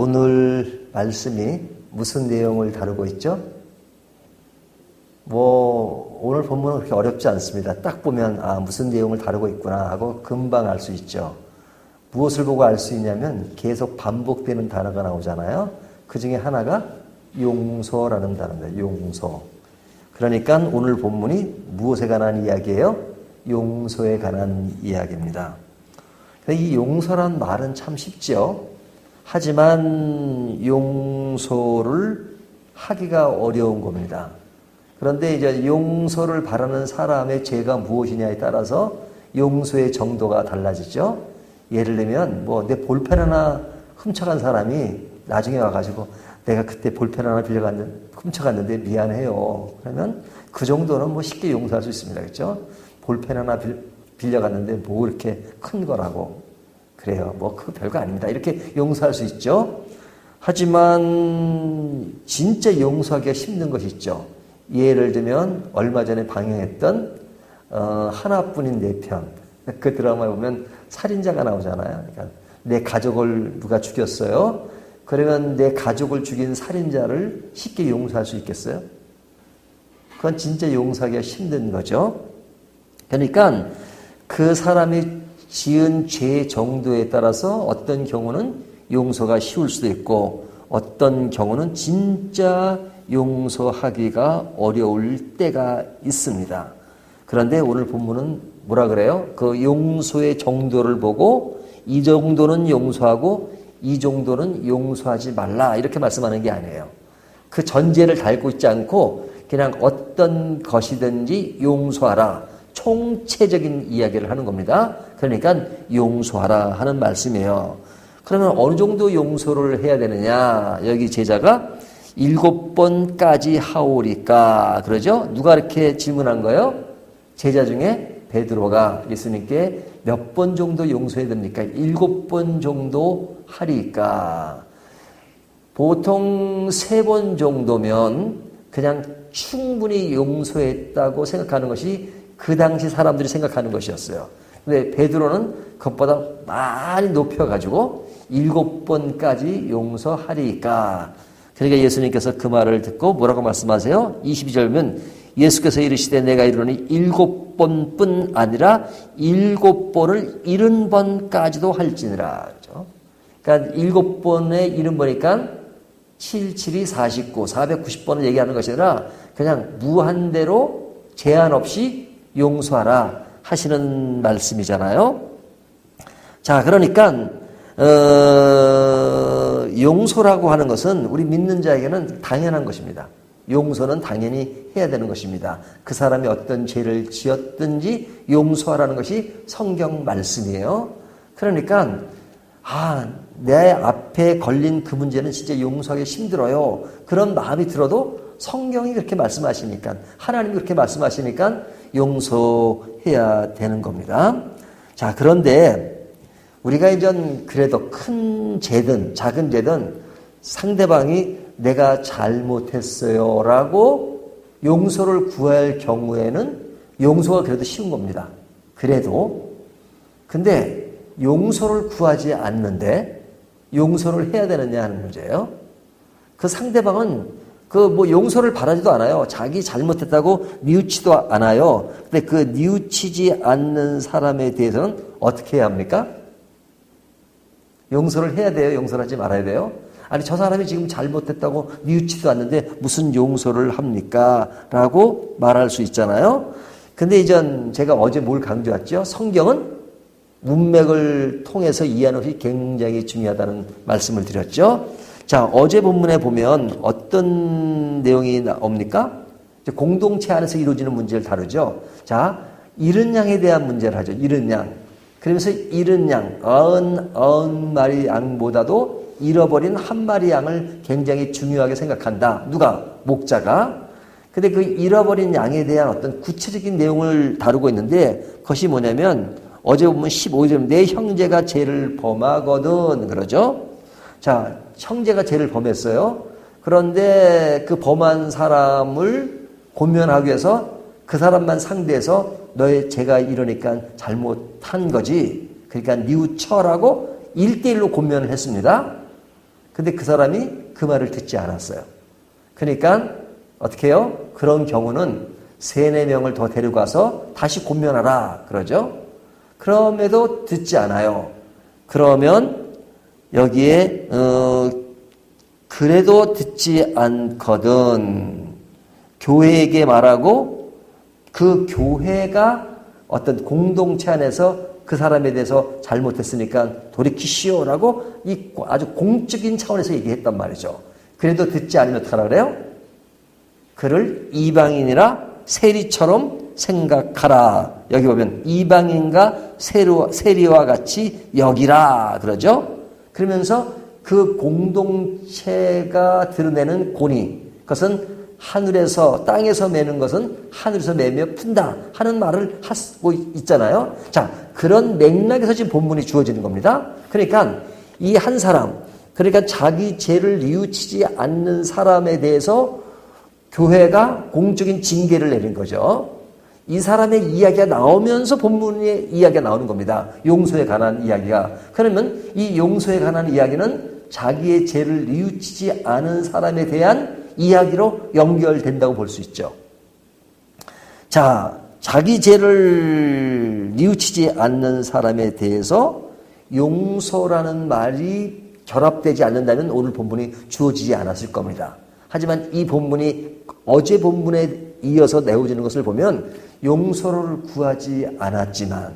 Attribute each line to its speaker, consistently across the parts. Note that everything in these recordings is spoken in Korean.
Speaker 1: 오늘 말씀이 무슨 내용을 다루고 있죠? 오늘 본문은 그렇게 어렵지 않습니다. 딱 보면 무슨 내용을 다루고 있구나 하고 금방 알 수 있죠. 무엇을 보고 알 수 있냐면 계속 반복되는 단어가 나오잖아요. 그 중에 하나가 용서라는 단어입니다. 용서. 그러니까 오늘 본문이 무엇에 관한 이야기예요? 용서에 관한 이야기입니다. 이 용서란 말은 참 쉽죠. 하지만 용서를 하기가 어려운 겁니다. 그런데 이제 용서를 바라는 사람의 죄가 무엇이냐에 따라서 용서의 정도가 달라지죠. 예를 들면 내 볼펜 하나 훔쳐간 사람이 나중에 와가지고 내가 그때 볼펜 하나 훔쳐갔는데 미안해요. 그러면 그 정도는 쉽게 용서할 수 있습니다. 그렇죠? 볼펜 하나 빌려갔는데 이렇게 큰 거라고. 그래요. 그거 별거 아닙니다. 이렇게 용서할 수 있죠. 하지만 진짜 용서하기가 힘든 것이 있죠. 예를 들면 얼마 전에 방영했던 하나뿐인 내 편. 그 드라마에 보면 살인자가 나오잖아요. 그러니까 내 가족을 누가 죽였어요. 그러면 내 가족을 죽인 살인자를 쉽게 용서할 수 있겠어요? 그건 진짜 용서하기가 힘든 거죠. 그러니까 그 사람이 지은 죄 정도에 따라서 어떤 경우는 용서가 쉬울 수도 있고 어떤 경우는 진짜 용서하기가 어려울 때가 있습니다. 그런데 오늘 본문은 뭐라 그래요? 그 용서의 정도를 보고 이 정도는 용서하고 이 정도는 용서하지 말라 이렇게 말씀하는 게 아니에요. 그 전제를 달고 있지 않고 그냥 어떤 것이든지 용서하라. 총체적인 이야기를 하는 겁니다. 그러니까 용서하라 하는 말씀이에요. 그러면 어느 정도 용서를 해야 되느냐? 여기 제자가 7번까지 하오리까 그러죠? 누가 이렇게 질문한 거예요? 제자 중에 베드로가 예수님께 몇 번 정도 용서해야 됩니까? 7번 정도 하리까? 보통 3번 정도면 그냥 충분히 용서했다고 생각하는 것이 그 당시 사람들이 생각하는 것이었어요. 근데 베드로는 그것보다 많이 높여가지고 7번까지 용서하리까? 그러니까 예수님께서 그 말을 듣고 뭐라고 말씀하세요? 22절면 예수께서 이르시되 내가 이르노니 7번뿐 아니라 7번을 70번까지도 할지니라. 그렇죠? 그러니까 7번에 70번이니까 7, 7이 49, 490번을 얘기하는 것이 아니라 그냥 무한대로 제한 없이 용서하라 하시는 말씀이잖아요. 자, 그러니까 용서라고 하는 것은 우리 믿는 자에게는 당연한 것입니다. 용서는 당연히 해야 되는 것입니다. 그 사람이 어떤 죄를 지었든지 용서하라는 것이 성경 말씀이에요. 그러니까 내 앞에 걸린 그 문제는 진짜 용서하기 힘들어요. 그런 마음이 들어도 성경이 그렇게 말씀하시니까 하나님이 그렇게 말씀하시니까 용서해야 되는 겁니다. 자, 그런데 우리가 이제 그래도 큰 죄든 작은 죄든 상대방이 내가 잘못했어요 라고 용서를 구할 경우에는 용서가 그래도 쉬운 겁니다. 그래도 근데 용서를 구하지 않는데 용서를 해야 되느냐 하는 문제예요. 그 상대방은 용서를 바라지도 않아요. 자기 잘못했다고 뉘우치도 않아요. 근데 그 뉘우치지 않는 사람에 대해서는 어떻게 해야 합니까? 용서를 해야 돼요? 용서를 하지 말아야 돼요? 아니, 저 사람이 지금 잘못했다고 뉘우치지도 않는데 무슨 용서를 합니까? 라고 말할 수 있잖아요. 근데 이전 제가 어제 뭘 강조했죠? 성경은 문맥을 통해서 이해하는 것이 굉장히 중요하다는 말씀을 드렸죠. 자, 어제 본문에 보면 어떤 내용이 나옵니까? 공동체 안에서 이루어지는 문제를 다루죠. 자, 잃은 양에 대한 문제를 하죠. 잃은 양. 그러면서 잃은 양, 90마리 양보다도 잃어버린 한 마리 양을 굉장히 중요하게 생각한다. 누가? 목자가. 근데 그 잃어버린 양에 대한 어떤 구체적인 내용을 다루고 있는데 그것이 뭐냐면 어제 보면 15절 내 형제가 죄를 범하거든 그러죠. 자, 형제가 죄를 범했어요. 그런데 그 범한 사람을 고면하기 위해서 그 사람만 상대해서 너의 죄가 이러니까 잘못한 거지. 그러니까 뉘우쳐라고 1대1로 고면을 했습니다. 근데 그 사람이 그 말을 듣지 않았어요. 그러니까 어떻게 해요? 그런 경우는 3-4명을 더 데려가서 다시 권면하라 그러죠. 그럼에도 듣지 않아요. 그러면 여기에 그래도 듣지 않거든 교회에게 말하고 그 교회가 어떤 공동체 안에서 그 사람에 대해서 잘못했으니까 돌이키시오라고 이 아주 공적인 차원에서 얘기했단 말이죠. 그래도 듣지 않으면 어떡하라 그래요? 그를 이방인이라 세리처럼 생각하라. 여기 보면 이방인과 세리와 같이 여기라 그러죠. 그러면서 그 공동체가 드러내는 권위, 그것은 하늘에서 땅에서 매는 것은 하늘에서 매며 푼다 하는 말을 하고 있잖아요. 자, 그런 맥락에서 지금 본문이 주어지는 겁니다. 그러니까 이 한 사람, 그러니까 자기 죄를 뉘우치지 않는 사람에 대해서 교회가 공적인 징계를 내린 거죠. 이 사람의 이야기가 나오면서 본문의 이야기가 나오는 겁니다. 용서에 관한 이야기가. 그러면 이 용서에 관한 이야기는 자기의 죄를 뉘우치지 않은 사람에 대한 이야기로 연결된다고 볼 수 있죠. 자, 자기 죄를 뉘우치지 않는 사람에 대해서 용서라는 말이 결합되지 않는다면 오늘 본문이 주어지지 않았을 겁니다. 하지만 이 본문이 어제 본문에 이어서 내어지는 것을 보면 용서를 구하지 않았지만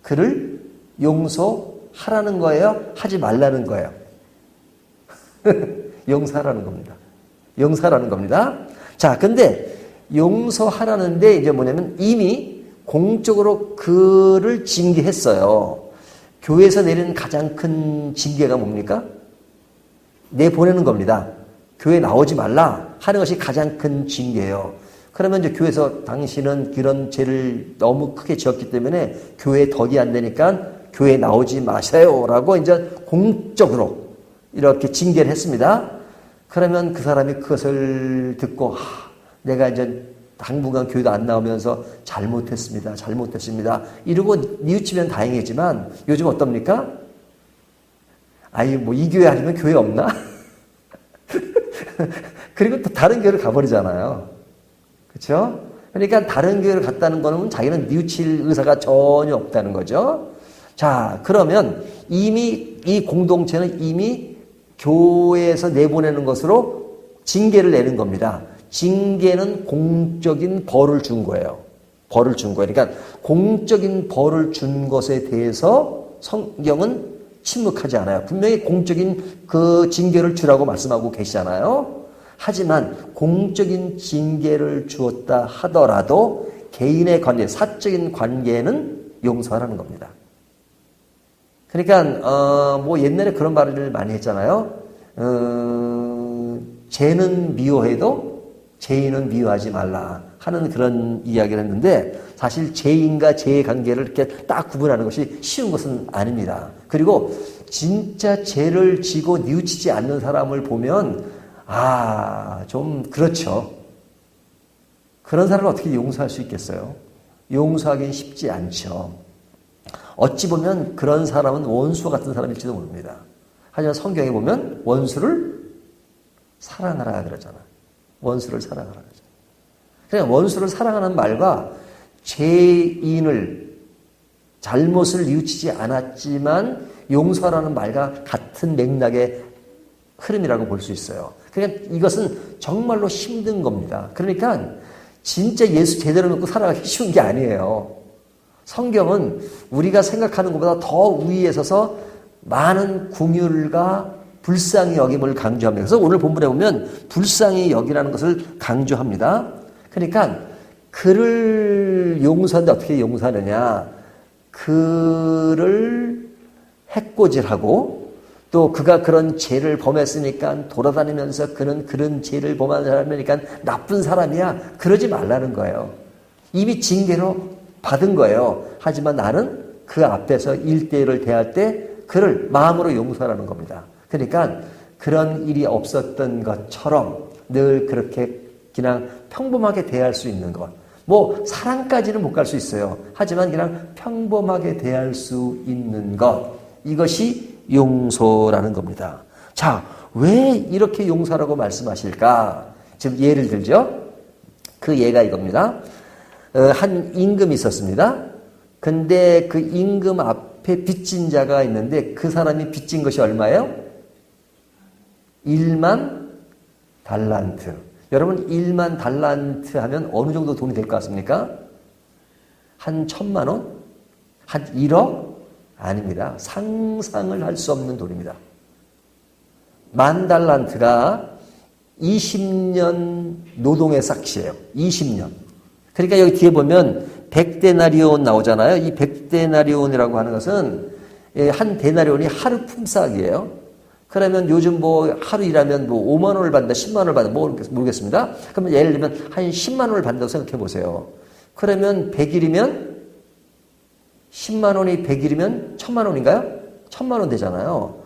Speaker 1: 그를 용서하라는 거예요? 하지 말라는 거예요? 용서하라는 겁니다. 용서하라는 겁니다. 자, 근데 용서하라는데 이제 뭐냐면 이미 공적으로 그를 징계했어요. 교회에서 내리는 가장 큰 징계가 뭡니까? 내보내는 겁니다. 교회 나오지 말라 하는 것이 가장 큰 징계예요. 그러면 이제 교회에서 당신은 이런 죄를 너무 크게 지었기 때문에 교회에 덕이 안 되니까 교회에 나오지 마세요라고 이제 공적으로 이렇게 징계를 했습니다. 그러면 그 사람이 그것을 듣고 내가 이제 당분간 교회도 안 나오면서 잘못했습니다. 이러고 뉘우치면 다행이지만 요즘 어떻습니까? 아이 뭐 이 교회 아니면 교회 없나? 그리고 또 다른 교회를 가버리잖아요. 그렇죠? 그러니까 다른 교회를 갔다는 거는 자기는 뉘우칠 의사가 전혀 없다는 거죠. 자, 그러면 이미 이 공동체는 이미 교회에서 내보내는 것으로 징계를 내는 겁니다. 징계는 공적인 벌을 준 거예요. 벌을 준 거예요. 그러니까 공적인 벌을 준 것에 대해서 성경은 침묵하지 않아요. 분명히 공적인 그 징계를 주라고 말씀하고 계시잖아요. 하지만 공적인 징계를 주었다 하더라도 개인의 관계, 사적인 관계는 용서하라는 겁니다. 그러니까 뭐 옛날에 그런 말을 많이 했잖아요. 죄는 미워해도 죄인은 미워하지 말라 하는 그런 이야기를 했는데 사실 죄인과 죄의 관계를 이렇게 딱 구분하는 것이 쉬운 것은 아닙니다. 그리고 진짜 죄를 지고 뉘우치지 않는 사람을 보면 좀 그렇죠. 그런 사람을 어떻게 용서할 수 있겠어요? 용서하기는 쉽지 않죠. 어찌 보면 그런 사람은 원수와 같은 사람일지도 모릅니다. 하지만 성경에 보면 원수를 사랑하라 그러잖아. 원수를 사랑하라 그러잖아. 그냥 원수를 사랑하는 말과 죄인을 잘못을 뉘우치지 않았지만 용서하라는 말과 같은 맥락의 흐름이라고 볼 수 있어요. 그러니까 이것은 정말로 힘든 겁니다. 그러니까 진짜 예수 제대로 믿고 살아가기 쉬운 게 아니에요. 성경은 우리가 생각하는 것보다 더 위에 서서 많은 긍휼과 불쌍히 여김을 강조합니다. 그래서 오늘 본문에 보면 불쌍히 여기라는 것을 강조합니다. 그러니까 그를 용서하는데 어떻게 용서하느냐. 그를 해코지하고 또 그가 그런 죄를 범했으니까 돌아다니면서 그는 그런 죄를 범한 사람이니까 나쁜 사람이야. 그러지 말라는 거예요. 이미 징계로 받은 거예요. 하지만 나는 그 앞에서 1대1을 대할 때 그를 마음으로 용서하라는 겁니다. 그러니까 그런 일이 없었던 것처럼 늘 그렇게 그냥 평범하게 대할 수 있는 것. 뭐 사랑까지는 못 갈 수 있어요. 하지만 그냥 평범하게 대할 수 있는 것. 이것이 용서라는 겁니다. 자, 왜 이렇게 용서라고 말씀하실까? 지금 예를 들죠. 그 예가 이겁니다. 한 임금이 있었습니다. 근데 그 임금 앞에 빚진 자가 있는데 그 사람이 빚진 것이 얼마예요? 1만 달란트. 여러분 1만 달란트 하면 어느 정도 돈이 될 것 같습니까? 한 1,000만 원? 한 1억? 아닙니다. 상상을 할 수 없는 돈입니다. 10,000달란트가 20년 노동의 삭시예요. 20년. 그러니까 여기 뒤에 보면 100데나리온 나오잖아요. 이 100데나리온이라고 하는 것은 한 데나리온이 하루 품삯이에요. 그러면 요즘 뭐 하루 일하면 뭐 5만 원을 받는다, 10만 원을 받는다, 모르겠습니다. 그러면 예를 들면 한 10만 원을 받는다고 생각해 보세요. 그러면 100일이면 10만 원이 100일이면 1,000만 원인가요? 1,000만 원 되잖아요.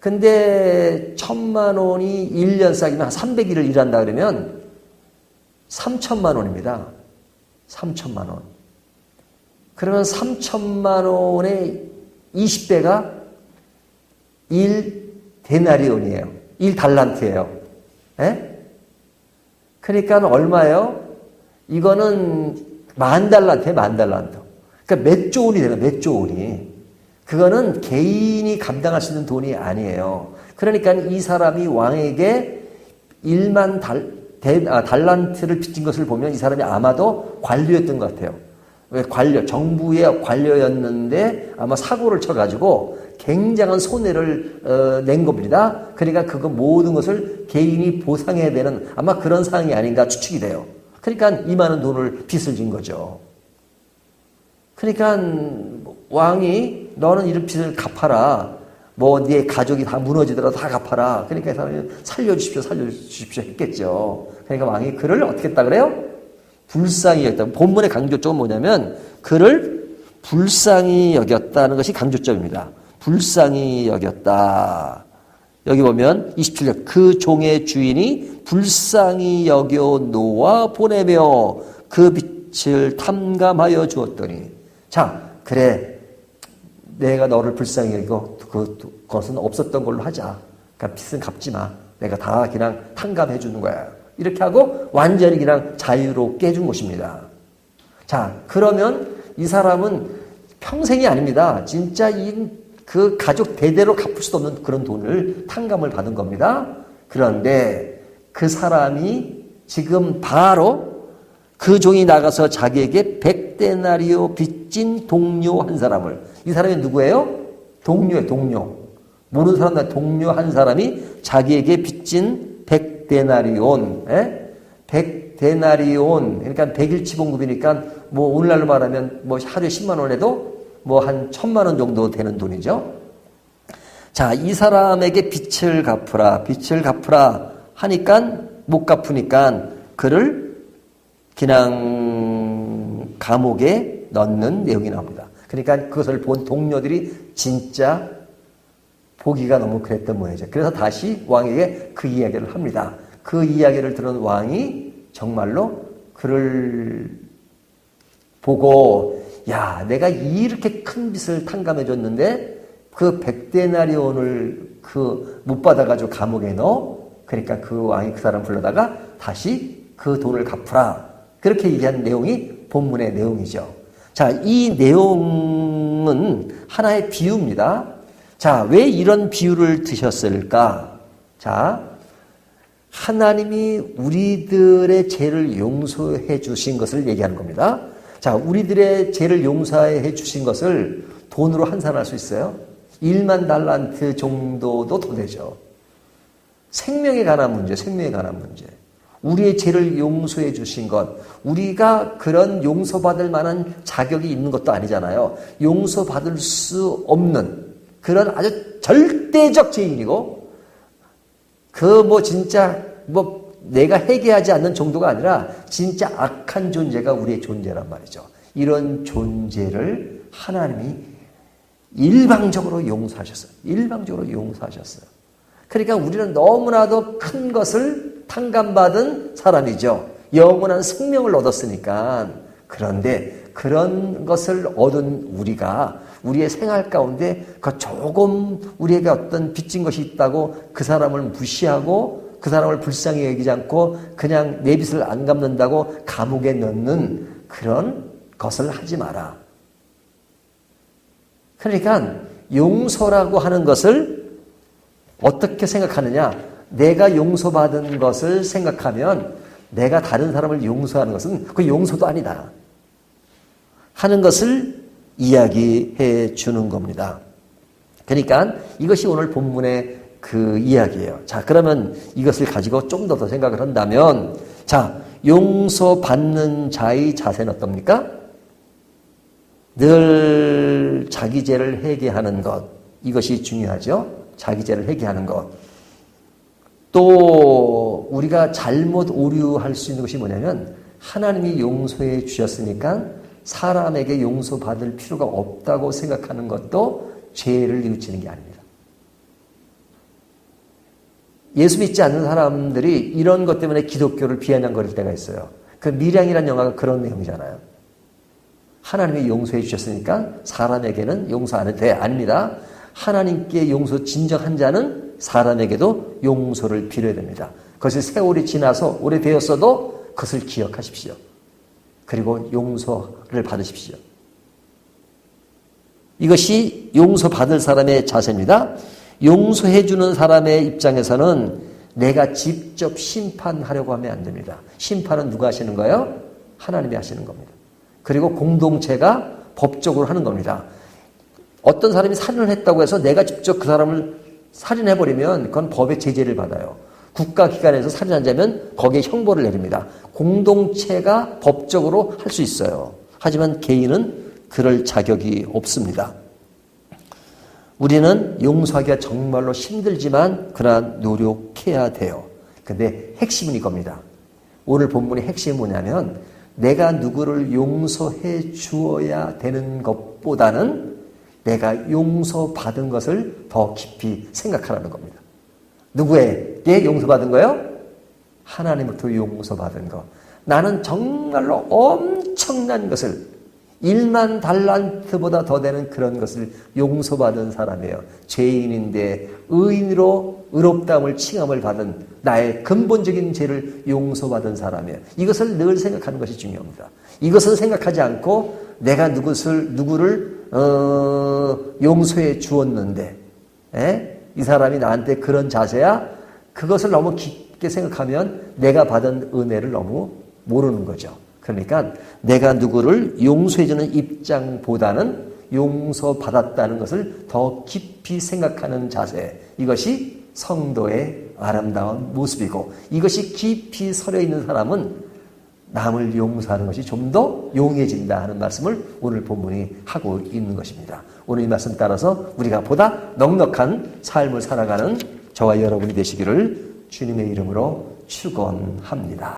Speaker 1: 근데 1,000만 원이 1년 싹이면 한 300일을 일한다 그러면 3,000만 원입니다. 3,000만 원. 그러면 3,000만 원의 20배가 1데나리온이에요. 1달란트예요. 예? 그러니까 얼마예요? 이거는 10,000달란트예요. 10,000달란트. 그러니까 몇 조 원이 되는 몇 조 원이. 그거는 개인이 감당할 수 있는 돈이 아니에요. 그러니까 이 사람이 왕에게 1만 달란트를 빚진 것을 보면 이 사람이 아마도 관료였던 것 같아요. 왜 정부의 관료였는데 아마 사고를 쳐가지고 굉장한 손해를 낸 겁니다. 그러니까 그거 모든 것을 개인이 보상해야 되는 아마 그런 상황이 아닌가 추측이 돼요. 그러니까 이만한 돈을 빚을 진 거죠. 그러니까 왕이 너는 이런 빚을 갚아라. 뭐 네 가족이 다 무너지더라도 다 갚아라. 그러니까 이 사람이 살려주십시오 했겠죠. 그러니까 왕이 그를 어떻게 했다 그래요? 불쌍히 여겼다. 본문의 강조점은 뭐냐면 그를 불쌍히 여겼다는 것이 강조점입니다. 불쌍히 여겼다. 여기 보면 27절 그 종의 주인이 불쌍히 여겨 놓아 보내며 그 빛을 탐감하여 주었더니 자 그래 내가 너를 불쌍히 여기고 그것은 없었던 걸로 하자. 그러니까 빚은 갚지 마. 내가 다 그냥 탕감해 주는 거야. 이렇게 하고 완전히 그냥 자유롭게 해준 것입니다. 자 그러면 이 사람은 평생이 아닙니다. 진짜 그 가족 대대로 갚을 수도 없는 그런 돈을 탕감을 받은 겁니다. 그런데 그 사람이 지금 바로 그 종이 나가서 자기에게 100데나리오 빚진 동료 한 사람을 이 사람이 누구예요? 동료예요. 동료. 모르는 사람들 동료 한 사람이 자기에게 빚진 100데나리온 100데나리온 그러니까 100일치 봉급이니까 뭐 오늘날로 말하면 뭐 하루에 10만 원 해도 뭐 한 1,000만 원 정도 되는 돈이죠. 자, 이 사람에게 빚을 갚으라 하니까 못 갚으니까 그를 그냥 감옥에 넣는 내용이 나옵니다. 그러니까 그것을 본 동료들이 진짜 보기가 너무 그랬던 모양이죠. 그래서 다시 왕에게 그 이야기를 합니다. 그 이야기를 들은 왕이 정말로 그를 보고 야, 내가 이렇게 큰 빚을 탕감해 줬는데 그 100데나리온을 못 받아가지고 감옥에 넣어. 그러니까 그 왕이 그 사람 불러다가 다시 그 돈을 갚으라. 그렇게 얘기한 내용이 본문의 내용이죠. 자, 이 내용은 하나의 비유입니다. 자, 왜 이런 비유를 드셨을까? 자, 하나님이 우리들의 죄를 용서해 주신 것을 얘기하는 겁니다. 자, 우리들의 죄를 용서해 주신 것을 돈으로 환산할 수 있어요? 1만 달란트 정도도 더 되죠. 생명에 관한 문제. 우리의 죄를 용서해 주신 것, 우리가 그런 용서받을 만한 자격이 있는 것도 아니잖아요. 용서받을 수 없는 그런 아주 절대적 죄인이고, 진짜 내가 회개하지 않는 정도가 아니라 진짜 악한 존재가 우리의 존재란 말이죠. 이런 존재를 하나님이 일방적으로 용서하셨어요. 그러니까 우리는 너무나도 큰 것을 탕감받은 사람이죠. 영원한 생명을 얻었으니까. 그런데 그런 것을 얻은 우리가 우리의 생활 가운데 그 조금 우리에게 어떤 빚진 것이 있다고 그 사람을 무시하고 그 사람을 불쌍히 여기지 않고 그냥 내 빚을 안 갚는다고 감옥에 넣는 그런 것을 하지 마라. 그러니까 용서라고 하는 것을 어떻게 생각하느냐? 내가 용서받은 것을 생각하면 내가 다른 사람을 용서하는 것은 그 용서도 아니다 하는 것을 이야기해 주는 겁니다. 그러니까 이것이 오늘 본문의 그 이야기예요. 자, 그러면 이것을 가지고 좀 더 생각을 한다면, 자, 용서받는 자의 자세는 어떻습니까? 늘 자기 죄를 회개하는 것, 이것이 중요하죠. 자기 죄를 회개하는 것. 또 우리가 잘못 오류할 수 있는 것이 뭐냐면 하나님이 용서해 주셨으니까 사람에게 용서받을 필요가 없다고 생각하는 것도 죄를 뉘우치는 게 아닙니다. 예수 믿지 않는 사람들이 이런 것 때문에 기독교를 비아냥거릴 때가 있어요. 그 밀양이라는 영화가 그런 내용이잖아요. 하나님이 용서해 주셨으니까 사람에게는 용서 안 해도 돼. 아닙니다. 하나님께 용서 진정한 자는 사람에게도 용서를 빌어야 됩니다. 그것이 세월이 지나서 오래되었어도 그것을 기억하십시오. 그리고 용서를 받으십시오. 이것이 용서받을 사람의 자세입니다. 용서해 주는 사람의 입장에서는 내가 직접 심판하려고 하면 안 됩니다. 심판은 누가 하시는 거예요? 하나님이 하시는 겁니다. 그리고 공동체가 법적으로 하는 겁니다. 어떤 사람이 살인을 했다고 해서 내가 직접 그 사람을 살인해버리면 그건 법의 제재를 받아요. 국가기관에서 살인한 자면 거기에 형벌을 내립니다. 공동체가 법적으로 할 수 있어요. 하지만 개인은 그럴 자격이 없습니다. 우리는 용서하기가 정말로 힘들지만 그러나 노력해야 돼요. 근데 핵심은 이겁니다. 오늘 본문의 핵심이 뭐냐면 내가 누구를 용서해 주어야 되는 것보다는 내가 용서받은 것을 더 깊이 생각하라는 겁니다. 누구에게 용서받은 거예요? 하나님으로부터 용서받은 것. 나는 정말로 엄청난 것을 1만 달란트보다 더 되는 그런 것을 용서받은 사람이에요. 죄인인데 의인으로 의롭다함을 칭함을 받은 나의 근본적인 죄를 용서받은 사람이에요. 이것을 늘 생각하는 것이 중요합니다. 이것은 생각하지 않고 내가 누구를 용서해 주었는데 이 사람이 나한테 그런 자세야? 그것을 너무 깊게 생각하면 내가 받은 은혜를 너무 모르는 거죠. 그러니까 내가 누구를 용서해주는 입장보다는 용서받았다는 것을 더 깊이 생각하는 자세, 이것이 성도의 아름다운 모습이고 이것이 깊이 서려 있는 사람은 남을 용서하는 것이 좀 더 용해진다 하는 말씀을 오늘 본문이 하고 있는 것입니다. 오늘 이 말씀 따라서 우리가 보다 넉넉한 삶을 살아가는 저와 여러분이 되시기를 주님의 이름으로 축원합니다.